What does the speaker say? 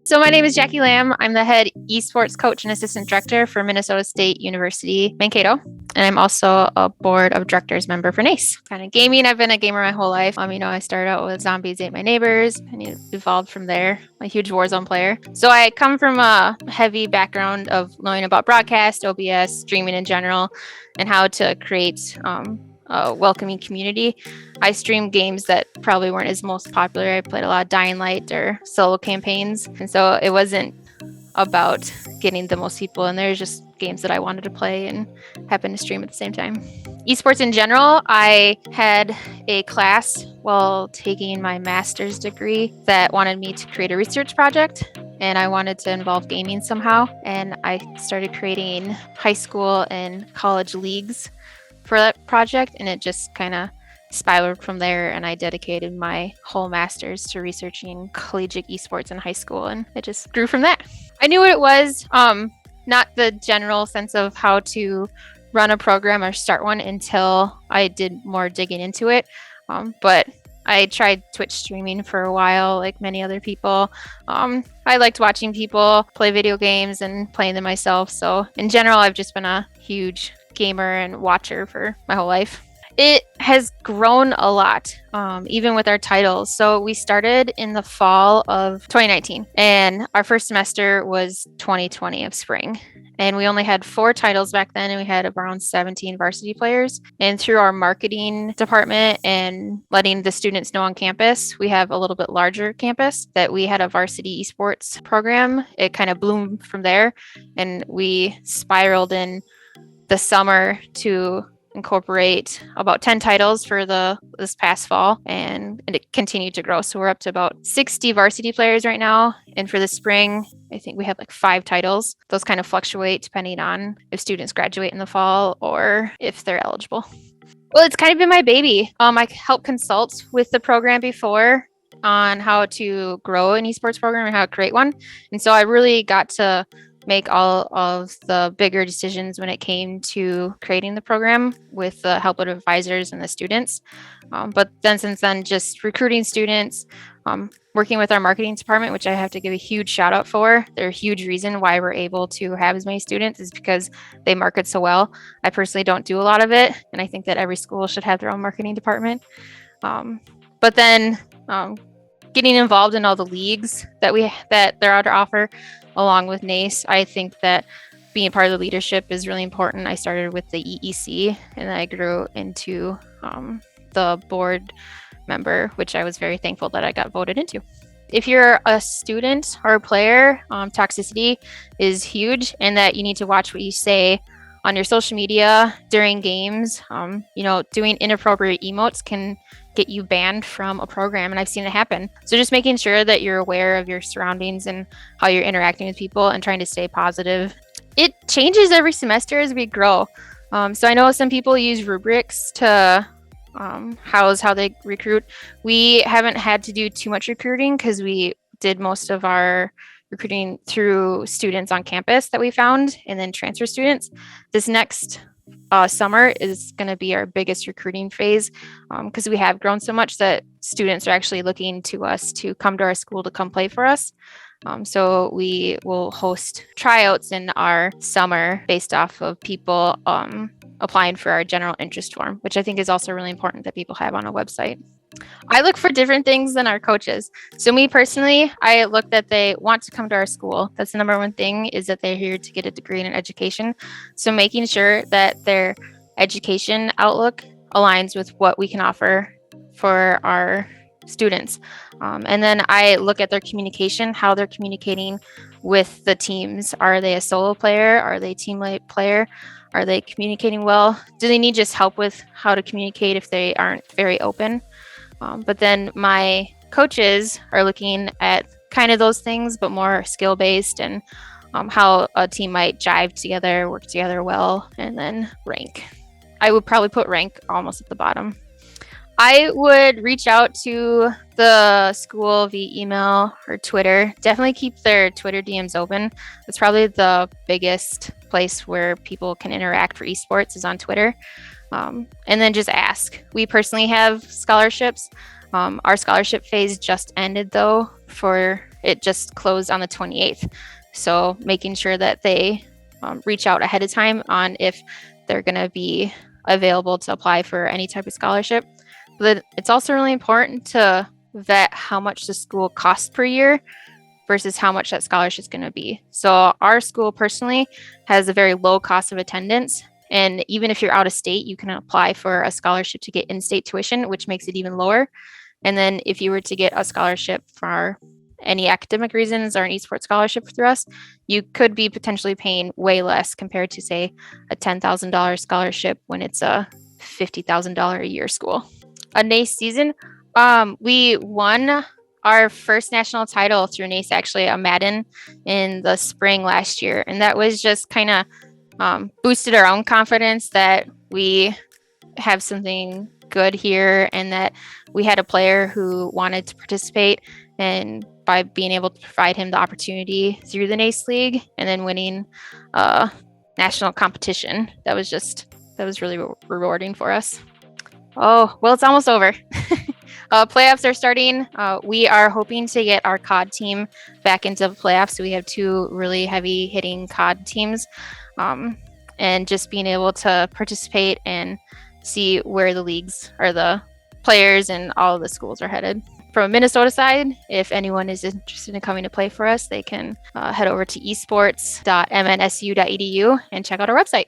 So my name is Jacquie Lamm. I'm the head esports coach and assistant director for Minnesota State University Mankato. And I'm also a board of directors member for NACE. Kind of gaming, I've been a gamer my whole life. I started out with Zombies Ate My Neighbors and it evolved from there. I'm a huge Warzone player. So I come from a heavy background of knowing about broadcast, OBS, streaming in general, and how to create a welcoming community. I streamed games that probably weren't as most popular. I played a lot of Dying Light or solo campaigns. And so it wasn't about getting the most people in there. It's just games that I wanted to play and happen to stream at the same time. Esports in general, I had a class while taking my master's degree that wanted me to create a research project. And I wanted to involve gaming somehow. And I started creating high school and college leagues for that project, and it just kind of spiraled from there, and I dedicated my whole master's to researching collegiate esports in high school, and it just grew from that. I knew what it was, not the general sense of how to run a program or start one until I did more digging into it, but I tried Twitch streaming for a while, like many other people. I liked watching people play video games and playing them myself, so in general, I've just been a huge gamer and watcher for my whole life. It has grown a lot, even with our titles. So we started in the fall of 2019, and our first semester was 2020 of spring. And we only had 4 titles back then, and we had around 17 varsity players. And through our marketing department and letting the students know on campus, we have a little bit larger campus that we had a varsity esports program. It kind of bloomed from there, and we spiraled in the summer to incorporate about 10 titles for this past fall, and it continued to grow. So we're up to about 60 varsity players right now. And for the spring, I think we have like 5 titles. Those kind of fluctuate depending on if students graduate in the fall or if they're eligible. Well, it's kind of been my baby. I helped consult with the program before on how to grow an esports program and how to create one. And so I really got to make all of the bigger decisions when it came to creating the program with the help of advisors and the students. But then since then, just recruiting students, working with our marketing department, which I have to give a huge shout out for. They're a huge reason why we're able to have as many students is because they market so well. I personally don't do a lot of it, and I think that every school should have their own marketing department. But then getting involved in all the leagues that they're out to offer, along with NACE, I think that being part of the leadership is really important. I started with the EEC, and then I grew into the board member, which I was very thankful that I got voted into. If you're a student or a player, toxicity is huge, and that you need to watch what you say on your social media during games. Doing inappropriate emotes can get you banned from a program, and I've seen it happen. So just making sure that you're aware of your surroundings and how you're interacting with people and trying to stay positive. It changes every semester as we grow. So I know some people use rubrics to house how they recruit. We haven't had to do too much recruiting because we did most of our recruiting through students on campus that we found, and then transfer students. This next summer is going to be our biggest recruiting phase because we have grown so much that students are actually looking to us to come to our school to come play for us. So we will host tryouts in our summer based off of people applying for our general interest form, which I think is also really important that people have on a website. I look for different things than our coaches. So me personally, I look that they want to come to our school. That's the number one thing, is that they're here to get a degree in education. So making sure that their education outlook aligns with what we can offer for our students. And then I look at their communication, how they're communicating with the teams. Are they a solo player? Are they a team player? Are they communicating well? Do they need just help with how to communicate if they aren't very open? But then my coaches are looking at kind of those things, but more skill-based, and how a team might jive together, work together well, and then rank. I would probably put rank almost at the bottom. I would reach out to the school via email or Twitter. Definitely keep their Twitter DMs open. That's probably the biggest place where people can interact for esports is on Twitter. And then just ask. We personally have scholarships. Our scholarship phase just ended though for it just closed on the 28th. So making sure that they reach out ahead of time on if they're going to be available to apply for any type of scholarship. But it's also really important to vet how much the school costs per year versus how much that scholarship is going to be. So our school personally has a very low cost of attendance. And even if you're out of state, you can apply for a scholarship to get in-state tuition, which makes it even lower. And then if you were to get a scholarship for any academic reasons or an esports scholarship through us, you could be potentially paying way less compared to, say, a $10,000 scholarship when it's a $50,000 a year school. A NACE season, we won our first national title through NACE, actually, a Madden in the spring last year. And that was just kind of boosted our own confidence that we have something good here and that we had a player who wanted to participate, and by being able to provide him the opportunity through the NACE League and then winning national competition, that was really rewarding for us. Oh, well, it's almost over. Playoffs are starting. We are hoping to get our COD team back into the playoffs. So we have 2 really heavy hitting COD teams, and just being able to participate and see where the leagues or the players and all of the schools are headed. From a Minnesota side, if anyone is interested in coming to play for us, they can head over to esports.mnsu.edu and check out our website.